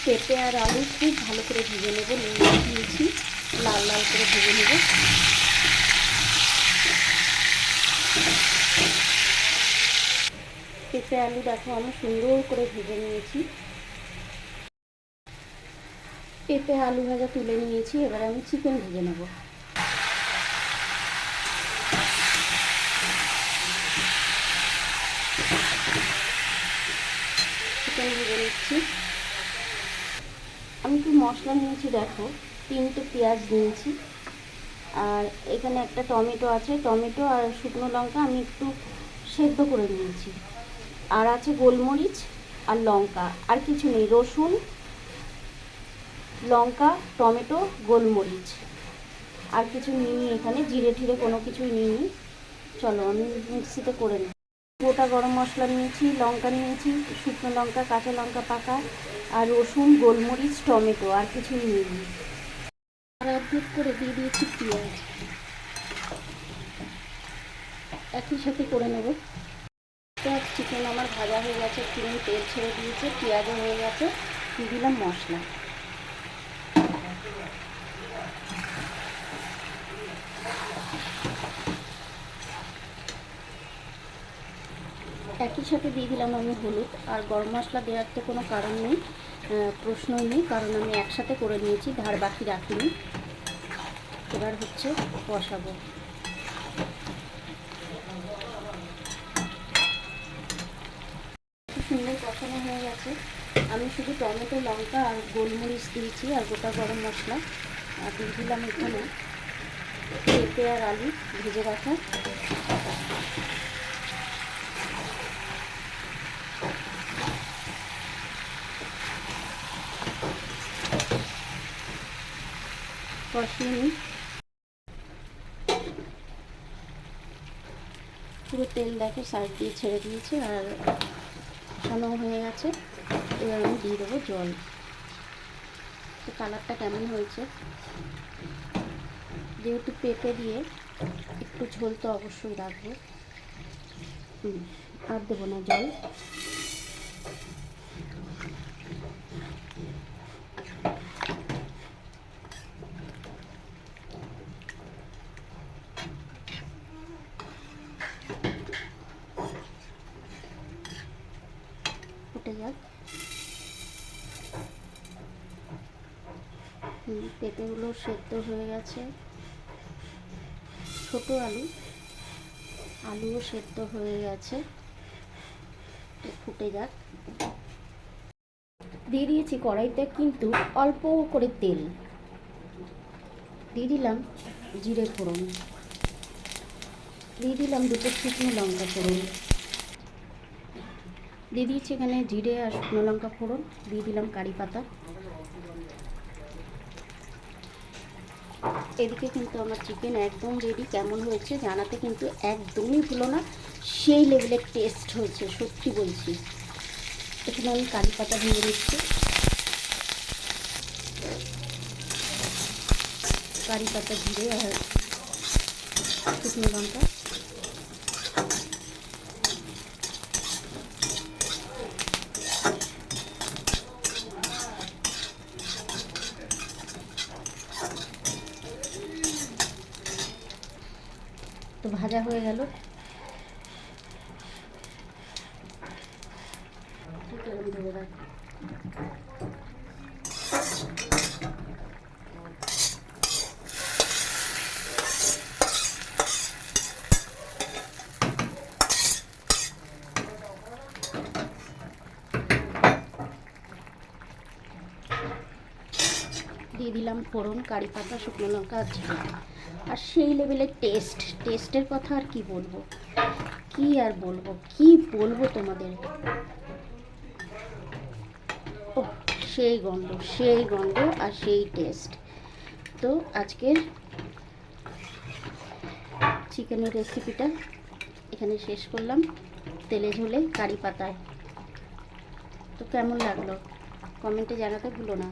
পেঁপে আর আলু খুব ভালো করে ভেজে নেব, নুন দিয়েছি, লাল লাল করে ভেজে নেব। পেঁপে আলু দেখো আমি সুন্দর করে ভেজে নিয়েছি। পেঁপে আলু ভাজা তুলে নিয়েছি, এবার আমি চিকেন ভেজে নেব। চিকেন ভেজে নিচ্ছি। আমি একটু মশলা নিয়েছি, দেখো 3টে পেঁয়াজ নিয়েছি, আর এখানে একটা টমেটো আছে, টমেটো আর শুকনো লঙ্কা আমি একটু সেদ্ধ করে নিয়েছি, আর আছে গোলমরিচ আর লঙ্কা, আর কিছু নেই, রসুন, লঙ্কা, টমেটো, গোলমরিচ, আর কিছু নিইনি, এখানে জিরে ঠিরে কোনো কিছুই নিইনি। চলো আমি মিক্সিতে করে নিই। গোটা গরম মশলা নিয়েছি, লঙ্কা নিয়েছি, শুকনো লঙ্কা, কাঁচা লঙ্কা পাকা, আর রসুন, গোলমরিচ, টমেটো, আর কিছুই নিইনি। আর অর্ধেক করে দিয়ে দিয়েছি পেঁয়াজ, একই সাথে করে নেব। পেঁয়াজ চিকেন আমার ভাজা হয়ে গেছে, চিকেন তেল ছেড়ে দিয়েছে, পেঁয়াজও হয়ে গেছে, দিয়ে দিলাম মশলা। একই সাথে দিয়ে দিলাম আমি হলুদ, আর গরম মশলা দেওয়ার তো কোনো কারণ নেই, প্রশ্নই নেই, কারণ আমি একসাথে করে নিয়েছি, ধার বাকি রাখিনি। এবার হচ্ছে কষাবো। খুব সুন্দর কষানো হয়ে গেছে। আমি শুধু টমেটো, লঙ্কা আর গোলমরিচ দিয়েছি, আর গোটা গরম মশলা, আর দিয়ে দিলাম এখানে পেঁপে আর আলু ভেজে রাখা। কষিয়ে নিই। পুরো তেল দেখে সাইড দিয়ে ছেড়ে দিয়েছে, আর কষানো হয়ে গেছে। এবার আমি দিয়ে দেবো জল। তো কালারটা কেমন হয়েছে, যেহেতু পেঁপে দিয়ে একটু ঝোল তো অবশ্যই রাখবো, আর দেবো না জল। ফুটে যাক। পেঁপেগুলো সেদ্ধ হয়ে গেছে, ছোট আলুও সেদ্ধ হয়ে গেছে, ফুটে যাক। দিয়ে দিয়েছি কড়াইতে কিন্তু অল্প করে তেল, দিয়ে দিলাম জিরে ফোড়ন, দিয়ে দিলাম 2টো শুকনো লঙ্কা ফোড়ন, দিয়ে দিয়েছি এখানে জিরে আর শুকনো লঙ্কা ফোড়ন, দিয়ে দিলাম কারি পাতা। এদিকে কিন্তু আমার চিকেন একদম রেডি। কেমন হয়েছে জানাতে কিন্তু একদমই ভুলো না, সেই লেভেলের টেস্ট হয়েছে, সত্যি বলছি। এখানে আমি কারি পাতা ভেঙে নিচ্ছি, কারি পাতা, জিরে আর শুকনো লঙ্কা। তো ভাজা হয়ে গেল। দিয়ে দিলাম ফোড়ন, কারি পাতা, শুকনো লঙ্কা আর জিরে, আর সেই লেভেলের টেস্টের কথা আর কি বলবো, কি বলবো তোমাদের। ও সেই গন্ধ আর সেই টেস্ট। তো আজকের চিকেনের রেসিপিটা এখানে শেষ করলাম, তেলে ঝোলে কারি পাতায়। তো কেমন লাগলো কমেন্টে জানাতে ভুলো না।